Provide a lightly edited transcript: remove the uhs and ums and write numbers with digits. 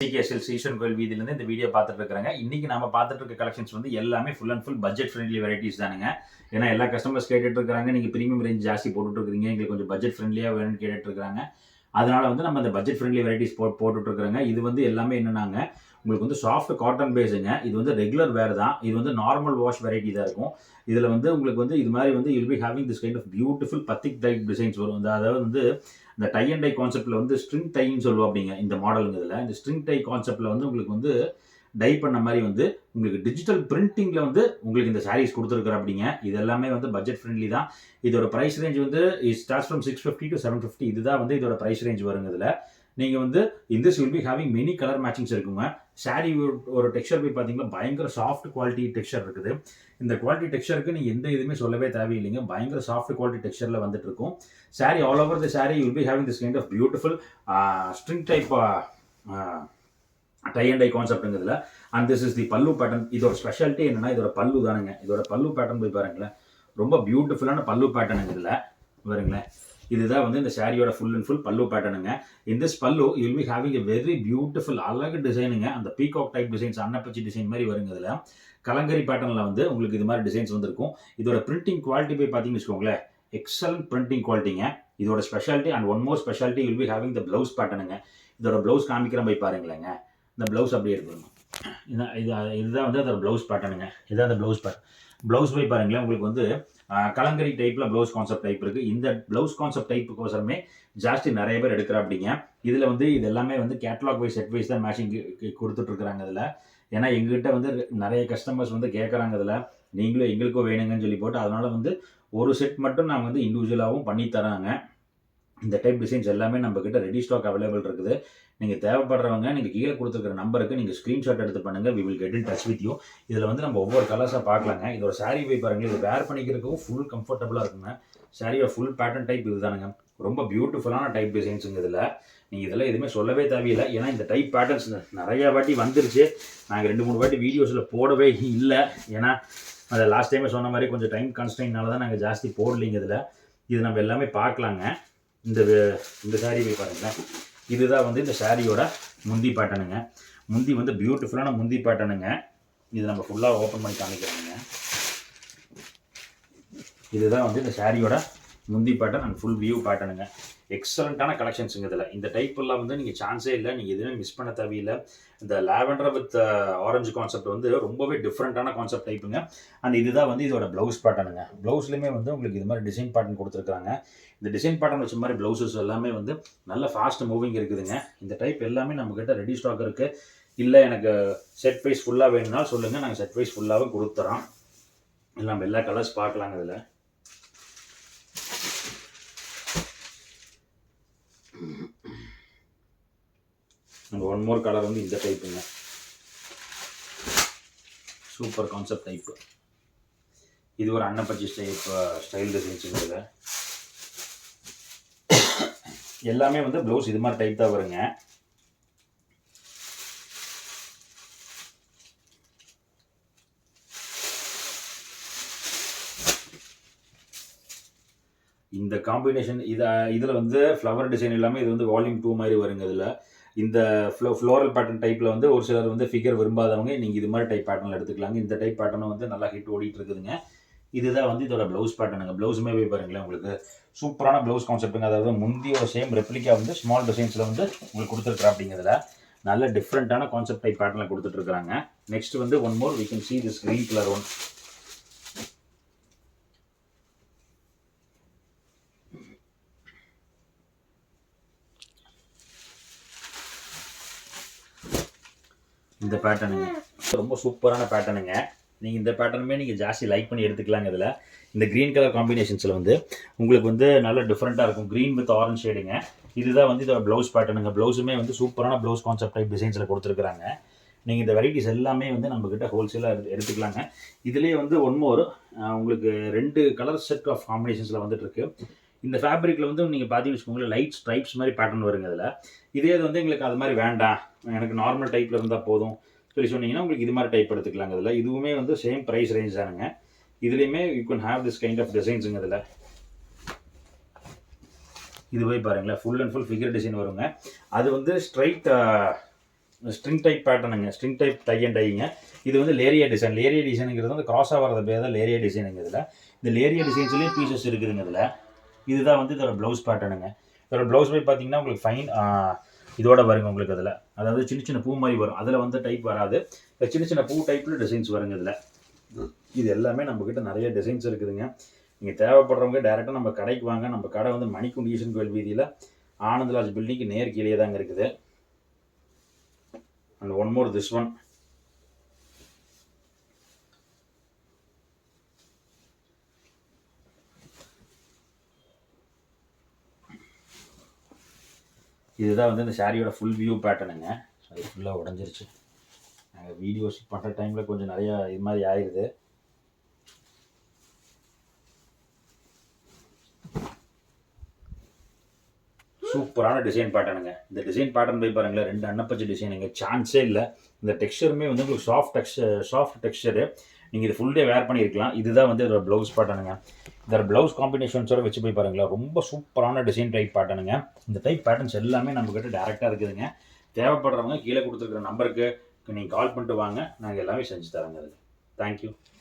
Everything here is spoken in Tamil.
சிகேஎஸ்எல் ஈஸ்வரன் கோயில் வீதியிலேருந்து இந்த வீடியோ பார்த்துட்டு இருக்கிறாங்க. இன்னைக்கு நம்ம பார்த்துட்டு இருக்க கலெக்ஷன்ஸ் வந்து எல்லாமே full and full budget friendly varieties தானுங்க. ஏன்னா எல்லா கஸ்டமர்ஸ் கேட்டுட்டு இருக்காங்க, நீங்கள் ப்ரீமியம் ரேஞ்ச் ஜாஸ்தி போட்டுட்டு இருக்கீங்க, எங்களுக்கு கொஞ்சம் பட்ஜெட் ஃப்ரெண்ட்லியாக வேணும்னு கேட்டுட்டு இருக்காங்க. அதனால வந்து நம்ம அந்த பட்ஜெட் ஃப்ரெண்ட்லி வெரைட்டிஸ் போட்டுட்டு இருக்கிறாங்க. இது வந்து எல்லாமே என்னன்னாங்க, உங்களுக்கு வந்து சாஃப்ட் காட்டன் பேஸுங்க. இது வந்து ரெகுலர் வேர் தான். இது வந்து நார்மல் வாஷ் வெரைட்டி தான் இருக்கும். இதில் வந்து உங்களுக்கு வந்து இது மாதிரி வந்து you'll be having this kind of beautiful batik type designs வரும். அதாவது வந்து இந்த டை அண்ட் டை கான்செப்ட்ல வந்து ஸ்ட்ரிங் டைன்னு சொல்லுவோம் அப்படிங்க இந்த மாடலுங்க. இதில் இந்த ஸ்ட்ரிங் டை கான்செப்ட்ல வந்து உங்களுக்கு வந்து டை பண்ண மாதிரி வந்து உங்களுக்கு டிஜிட்டல் பிரிண்டிங்ல வந்து உங்களுக்கு இந்த சாரீஸ் கொடுத்துருக்குற அப்படிங்க. இது எல்லாமே வந்து பட்ஜெட் ஃப்ரெண்ட்லி தான். இதோட பிரைஸ் ரேஞ்ச் வந்து ஸ்டார்ட்ஸ் ஃப்ரம் 650 to 750. இதுதான் வந்து இதோட பிரைஸ் ரேஞ்ச் வருங்க. இதில் நீங்கள் வந்து இந்த will be having many colour matchings இருக்குங்க. சாரீ ஒரு டெக்ஸ்சர் போய் பார்த்தீங்கன்னா பயங்கர சாஃப்ட் குவாலிட்டி டெக்ஸ்சர் இருக்குது. இந்த குவாலிட்டி டெக்ஸ்சருக்கு நீங்கள் எந்த இதுவுமே சொல்லவே தேவையில்லைங்க. பயங்கர சாஃப்ட் குவாலிட்டி டெக்ஸ்சரில் வந்துட்டு இருக்கும். Sari all over the sari will be having this kind of beautiful string type tie and tie கான்செப்ட்டுங்கிறதுல. And this is the pallu pattern. இதோட ஸ்பெஷாலிட்டி என்னன்னா இதோட பல்லு தானுங்க. இதோட பல்லு பேட்டர்ன் போய் பாருங்களேன், ரொம்ப பியூட்டிஃபுல்லான பல்லு பேட்டர்னுங்க. இதில் பாருங்களேன், இதுதான் வந்து இந்த சாரியோட ஃபுல் அண்ட் ஃபுல் பல்லு பேட்டர்னுங்க. இந்த பல்லு you'll be having a very beautiful அழகு டிசைனுங்க. அந்த பீகாக் டைப் டிசைன்ஸ், அன்னப்பச்சி டிசைன் மாதிரி வருங்க. இதில் கலங்கரி பேட்டர்னில் வந்து உங்களுக்கு இது மாதிரி டிசைன்ஸ் வந்துருக்கும். இதோட பிரிண்டிங் குவாலிட்டி போய் பார்த்தீங்கன்னு வச்சுக்கோங்களேன், எக்ஸலன்ட் பிரிண்டிங் குவாலிட்டிங்க. இதோட speciality and one more speciality will be having the blouse பேட்டர்னுங்க. இதோட ப்ளவுஸ் காமிக்கிற போய் பாருங்களேங்க. இந்த ப்ளவுஸ் அப்படியே இருக்குங்க. இதுதான் வந்து அதோட ப்ளவுஸ் பேட்டர்னுங்க. இதுதான் அந்த ப்ளவுஸ் பேட்டர்ன். ப்ளவுஸ் போய் பாருங்களேன், உங்களுக்கு வந்து கலங்கரி டைப்பில் ப்ளவுஸ் கான்செப்ட் டைப் இருக்குது. இந்த ப்ளவுஸ் கான்செப்ட் டைப்புக்கோசரமே ஜாஸ்தி நிறைய பேர் எடுக்கிற அப்படிங்க. இதில் வந்து இது எல்லாமே வந்து கேட்லாக் வைஸ் செட் வைஸ் தான் மேட்சிங் கொடுத்துட்ருக்குறாங்க. இதில் ஏன்னா எங்ககிட்ட வந்து நிறைய கஸ்டமர்ஸ் வந்து கேட்குறாங்க, இதில் நீங்களும் எங்களுக்கும் வேணுங்கன்னு சொல்லி போட்டு, அதனால் வந்து ஒரு செட் மட்டும் நாங்கள் வந்து இண்டிவிஜுவலாகவும் பண்ணி தராங்க. இந்த டைப் டிசைன்ஸ் எல்லாமே நம்மக்கிட்ட ரெடி ஸ்டாக் அவைலபிள் இருக்குது. நீங்கள் தேவைப்படுறவங்க நீங்கள் கீழே கொடுத்துருக்கிற நம்பருக்கு நீங்கள் ஸ்க்ரீன்ஷாட் எடுத்து பண்ணுங்கள். We will get in touch with you. இதில் வந்து நம்ம ஒவ்வொரு கலர்ஸாக பார்க்கலாங்க. இதோட சாரீ போய் பாருங்கள், இது வேர் பண்ணிக்கிறதுக்கும் ஃபுல் கம்ஃபர்டபுளாக இருக்குங்க. சாரியோட ஃபுல் பேட்டர்ன் டைப் இது தானுங்க. ரொம்ப பியூட்டிஃபுல்லான டைப் டிசைன்ஸுங்க. இதில் நீங்கள் இதெல்லாம் எதுவுமே சொல்லவே தேவையில்லை. ஏன்னா இந்த டைப் பேட்டர்ன்ஸ் நிறையா வாட்டி வந்துருச்சு. நாங்கள் 2-3 வாட்டி வீடியோஸில் போடவே இல்லை. ஏன்னா அதை லாஸ்ட் டைமே சொன்ன மாதிரி கொஞ்சம் டைம் கான்ஸ்டன்ட்னால தான் நாங்கள் ஜாஸ்தி போடலைங்க. இதில் இது நம்ம எல்லாமே பார்க்கலாங்க. இந்த சாரீ போய் பாருங்களேன், இதுதான் வந்து இந்த சாரியோட முந்தி பேட்டர்னுங்க. முந்தி வந்து பியூட்டிஃபுல்லான முந்தி பேட்டர்னுங்க. இது நம்ம ஃபுல்லாக ஓப்பன் பண்ணி காமிக்கிறோங்க. இதுதான் வந்து இந்த சாரியோட முந்தி பேட்டர்ன் அண்ட் ஃபுல் வியூ பேட்டர்னுங்க. எக்ஸலண்ட்டான கலெக்ஷன்ஸுங்க. இதில் இந்த டைப்பெல்லாம் வந்து நீங்கள் சான்ஸே இல்லை, நீங்கள் எதுவுமே மிஸ் பண்ண தேவையில்லை. இந்த லாவெண்டர் வித் ஆரஞ்சு கான்செப்ட் வந்து ரொம்பவே டிஃப்ரெண்ட்டான கான்செப்ட் டைப்புங்க. அண்ட் இதுதான் வந்து இதோட ப்ளவுஸ் பேட்டர்னுங்க. ப்ளவுஸ்லேயுமே வந்து உங்களுக்கு இது மாதிரி டிசைன் பேட்டர்ன் கொடுத்துருக்காங்க. இந்த டிசைன் பேட்டர்ன் வச்ச மாதிரி ப்ளவுசஸ் எல்லாமே வந்து நல்ல ஃபாஸ்ட் மூவிங் இருக்குதுங்க. இந்த டைப் எல்லாமே நம்மக்கிட்ட ரெடி ஸ்டாக் இருக்குது. இல்லை எனக்கு செட் வைஸ் ஃபுல்லாக வேணும்னா சொல்லுங்கள், நாங்கள் செட் வைஸ் ஃபுல்லாகவே கொடுத்துறோம். இல்லை நம்ம எல்லா கலர்ஸ் பார்க்கலாங்க. இதில் நம்ம ஒன் மோர் கலர் வந்து இந்த டைப்புங்க. Super concept type. இது ஒரு அன்னப்பச்சி ஸ்டைல் டிசைன்ஸுங்க. எல்லாமே வந்து ப்ளவுஸ் இது மாதிரி டைப் தான் வருங்க. இந்த காம்பினேஷன் இதில் வந்து ஃப்ளவர் டிசைன் எல்லாமே இது வந்து வால்யூம் 2 மாதிரி வருங்க. இதில் இந்த ஃப்ளோரல் பேட்டர்ன் டைப்பில் வந்து ஒரு சிலர் வந்து ஃபிகர் விரும்பாதவங்க நீங்கள் இது மாதிரி டைப் பேட்டர்னில் எடுத்துக்கலாங்க. இந்த டைப் பேட்டர்னும் வந்து நல்லா ஹிட் ஓடிட்டு இருக்குதுங்க. இதுதான் வந்து இதோட ப்ளவுஸ் பேட்டர்னுங்க. ப்ளவுஸுமே போய் பாருங்களேன், உங்களுக்கு சூப்பரான ப்ளவுஸ் கான்செப்ட்டுங்க. அதாவது முந்தியோட சேம் ரெப்ளிகா வந்து ஸ்மால் டிசைன்ஸில் வந்து உங்களுக்கு கொடுத்துருக்குறா அப்படிங்கிறதுல நல்ல டிஃப்ரெண்ட்டான கான்செப்ட் டைப் பேட்டர்னில் கொடுத்துட்ருக்குறாங்க. நெக்ஸ்ட் வந்து one more we can see this green colour one. இந்த பேட்டர்னுங்க ரொம்ப சூப்பரான பேட்டர்னுங்க. நீங்கள் இந்த பேட்டர்னுமே நீங்கள் ஜாஸ்தி லைக் பண்ணி எடுத்துக்கலாங்க. இதில் இந்த க்ரீன் கலர் காம்பினேஷன்ஸில் வந்து உங்களுக்கு வந்து நல்ல டிஃப்ரெண்ட்டாக இருக்கும். க்ரீன் வித் ஆரஞ்ச் ஷேடுங்க. இதுதான் வந்து இதோட ப்ளவுஸ் பேட்டர்னுங்க. ப்ளவுஸுமே வந்து சூப்பரான ப்ளவுஸ் கான்செப்ட் டைப் டிசைன்ஸில் கொடுத்துருக்குறாங்க. நீங்கள் இந்த வெரைட்டிஸ் எல்லாமே வந்து நம்மக்கிட்ட ஹோல்சேலாக எடுத்துக்கலாங்க. இதுலேயே வந்து ஒன் மோர் உங்களுக்கு 2 கலர் செட் ஆஃப் காம்பினேஷன்ஸில் வந்துட்டுருக்கு. இந்த ஃபேப்ரிக்கில் வந்து நீங்கள் பார்த்தீங்கன்னு வச்சுக்கோங்களேன், லைட் ஸ்ட்ரைப்ஸ் மாதிரி பேட்டர்ன் வருங்க. இதில் இதே இது வந்து எங்களுக்கு அது மாதிரி வேண்டாம், எனக்கு நார்மல் டைப்பில் இருந்தால் போதும் சொல்லி சொன்னீங்கன்னா உங்களுக்கு இது மாதிரி டைப் எடுத்துக்கலாங்க. இதில் இதுவுமே வந்து சேம் ப்ரைஸ் ரேஞ்ச் தானுங்க. இதுலேயுமே you can have this kind of டிசைன்ஸுங்க. இதில் இது போய் பாருங்களேன், full and full figure design வருங்க. அது வந்து ஸ்ட்ரைட் ஸ்ட்ரிங் டைப் பேட்டர்னுங்க, ஸ்ட்ரிங் டைப் டை அண்ட் டைங்க. இது வந்து லேரியா டிசைன். லேரியா டிசைனுங்கிறது வந்து கிராஸாக வரது பேர் தான் லேரியா டிசைனுங்க. இதில் இந்த லேரியா டிசைன்ஸ்லேயே பீசஸ் இருக்குதுங்க. இதில் இதுதான் வந்து இதோட ப்ளவுஸ் பேட்டர்னுங்க. இதோட ப்ளவுஸ் போய் பார்த்தீங்கன்னா உங்களுக்கு ஃபைன் இதோட வருங்க உங்களுக்கு. அதில் அதாவது சின்ன சின்ன பூ மாதிரி வரும். அதில் வந்து டைப் வராது, சின்ன சின்ன பூ டைப்பில் டிசைன்ஸ் வருங்க. இதில் இது எல்லாமே நம்மக்கிட்ட நிறைய டிசைன்ஸ் இருக்குதுங்க. நீங்கள் தேவைப்படுறவங்க டேரெக்டாக நம்ம கடைக்கு வாங்க. நம்ம கடை வந்து மணிக்குண்டி ஈசன் கோயில் வீதியில் ஆனந்தராஜ் பில்டிங்க்கு நேர் கீழே தாங்க இருக்குது. And one more this one. இதுதான் வந்து இந்த சாரியோட ஃபுல் வியூ பேட்டர்னுங்க. அது ஃபுல்லாக உடஞ்சிருச்சு. நாங்கள் வீடியோஸ் பண்ணுற டைமில் கொஞ்சம் நிறையா இது மாதிரி ஆயிடுது. சூப்பரான டிசைன் பேட்டர்னுங்க. இந்த டிசைன் பேட்டர்ன் போய் பாருங்களேன், 2 அன்னப்பச்சை டிசைனுங்க, சான்ஸே இல்லை. இந்த டெக்ஸ்சருமே வந்து உங்களுக்கு சாஃப்ட் டெக்ஸ்சரு. நீங்கள் இது ஃபுல் டே வேர் பண்ணியிருக்கலாம். இதுதான் வந்து இதோட ப்ளவுஸ் பேட்டர்னுங்க. இதோட ப்ளவுஸ் காம்பினேஷன்ஸோட வச்சு போய் பாருங்களேன், ரொம்ப சூப்பரான டிசைன் டைப் பேட்டர்னுங்க. இந்த டைப் பேட்டர்ன்ஸ் எல்லாமே நம்மக்கிட்ட டேரெக்டாக இருக்குதுங்க. தேவைப்படுறவங்க கீழே கொடுத்துருக்குற நம்பருக்கு நீங்கள் கால் பண்ணிட்டு வாங்க, நாங்கள் எல்லாமே செஞ்சு தரோங்க. அதுக்கு தேங்க்யூ.